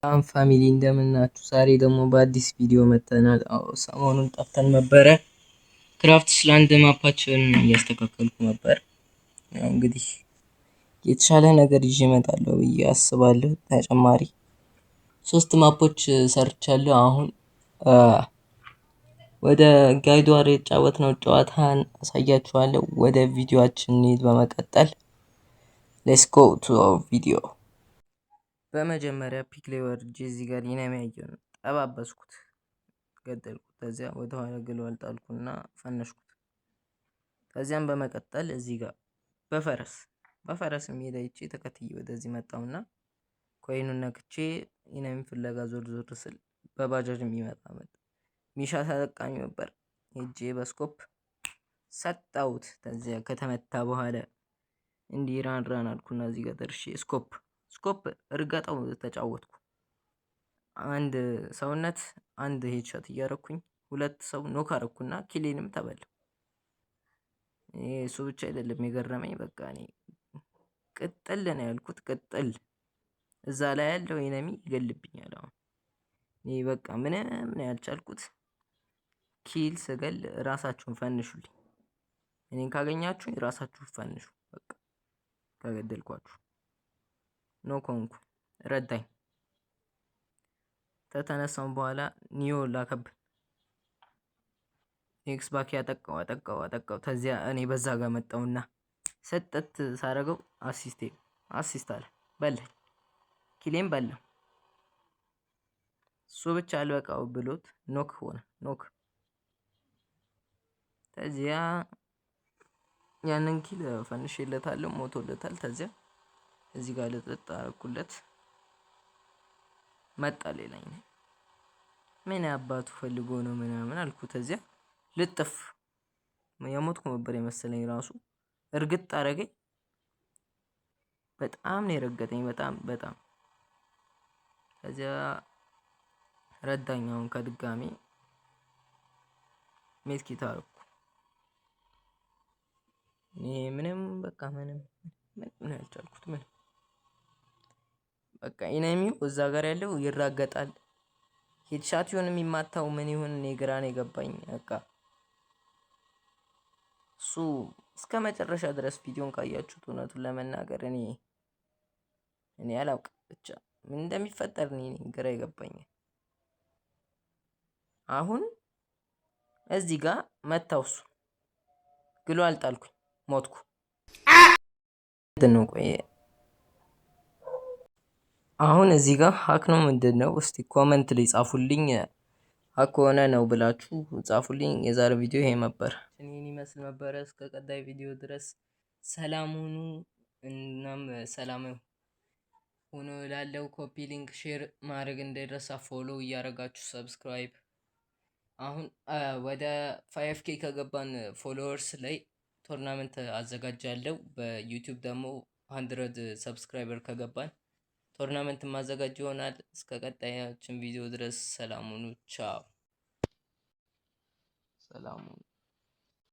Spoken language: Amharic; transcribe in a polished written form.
ሰላም ፋሚሊ እንደምን ናችሁ? ዛሬ ደግሞ በአዲስ ቪዲዮ መጥተናል። ሰሞኑን ጠፍተን ነበረ። ክራፍትስ ላንድ ማፓችን እያስተካከልኩ ነበር። ያው እንግዲህ የተሻለ ነገር ይዤ እመጣለሁ ብዬ አስባለሁ። ተጨማሪ 3 ማፖች ሰርቻለሁ። አሁን ወደ ጋይዱ አር የተጫወትነው ጨዋታን አሳያችኋለሁ። ወደ ቪዲዮአችን እንሂድ። በመቀጠል ሌትስ ጎ ቱ አወር ቪዲዮ። በመጀመሪያ ፒክ ላይ ወርጄ እዚህ ጋር ይነሚያየው ነው ጠባበስኩት፣ ገደልኩት። ከዚያ ወደ ኋላ ግለዋል ጣልኩና ፈነሽኩት። ከዚያም በመቀጠል እዚህ ጋር በፈረስ ሜዳ ይቼ ተከትዬ ወደዚህ መጣውና ኮይኑን ነክቼ ኢነሚ ፍለጋ ዞር ዞር ስል በባጃጅ የሚመጣ መጣ። ሚሻ ተጠቃሚ ነበር። ሄጄ በስኮፕ ሰጣሁት። ከዚያ ከተመታ በኋላ እንዲህ ራን አልኩና እዚህ ጋር ደርሼ ስኮፕ እርገጠው ተጫወትኩ። አንድ ሰውነት አንድ ሄድሻት እያረኩኝ 2 ሰው ኖክ አረኩና ኪሌንም ተበላው። እሱ ብቻ አይደለም የገረመኝ፣ በቃ እኔ ቅጥል ነው ያልኩት። ቅጥል እዛ ላይ ያለው ኢነሚ ይገልብኛል። አሁን እኔ በቃ ምንም ነው ያልቻልኩት። ኪል ስገል ራሳችሁን ፈንሹልኝ። እኔን ካገኛችሁኝ ራሳችሁን ፈንሹ። በቃ ከገደልኳችሁ ኖክ ሆንኩ። ረዳኝ። ከተነሳው በኋላ ኒዮ ላከብን። ኤክስ ባክ አጠቃው። ተዚያ እኔ በዛ ጋር መጣውና ሰጠት ሳረገው አሲስት አለ በላኝ። ኪሌም በላው። እሱ ብቻ አልበቃው ብሎት ኖክ ሆነ። ተዚያ ያንን ኪል ፈንሼለታለሁ፣ ሞቶለታል። ተዚያ እዚህ ጋር ልጥጥ አረኩለት። መጣ ሌላኝ። ምን አባቱ ፈልጎ ነው ምናምን አልኩት። ተዚያ ልጥፍ የሞትኩ ነበር የመሰለኝ። ራሱ እርግጥ አረገኝ። በጣም ነው የረገጠኝ፣ በጣም። ከዚያ ረዳኝ። አሁን ከድጋሚ ሜትኪት አረኩ። ምንም በቃ ምንም ያልቻልኩት በቃ ኢነሚው እዛ ጋር ያለው ይራገጣል። ሄድሻት ይሁን የሚማታው ምን ይሁን እኔ ግራ ነው የገባኝ። በቃ እሱ እስከ መጨረሻ ድረስ ቪዲዮን ካያችሁት እውነቱን ለመናገር እኔ አላውቅም፣ ብቻ ምን እንደሚፈጠር እኔ ግራ የገባኝ። አሁን እዚህ ጋር መታው እሱ ግሎ አልጣልኩኝ፣ ሞትኩ። ምንድነው? ቆይ አሁን እዚህ ጋር ሀክ ነው ምንድነው? እስቲ ኮመንት ላይ ጻፉልኝ። ሀክ ከሆነ ነው ብላችሁ ጻፉልኝ። የዛሬ ቪዲዮ ይሄ ነበር። እኔን ይመስል ነበረ። እስከ ቀጣይ ቪዲዮ ድረስ ሰላም ሁኑ። እናም ሰላም ሁኑ ላለው ኮፒ ሊንክ ሼር ማድረግ እንዳይረሳ፣ ፎሎ እያደረጋችሁ ሰብስክራይብ። አሁን ወደ 5K ከገባን ፎሎወርስ ላይ ቶርናመንት አዘጋጃለሁ። በዩቲዩብ ደግሞ 100 ሰብስክራይበር ከገባን ቶርናመንት ማዘጋጅ ይሆናል። እስከ ቀጣያችን ቪዲዮ ድረስ ሰላም ሁኑ። ቻው። ሰላም ሁኑ።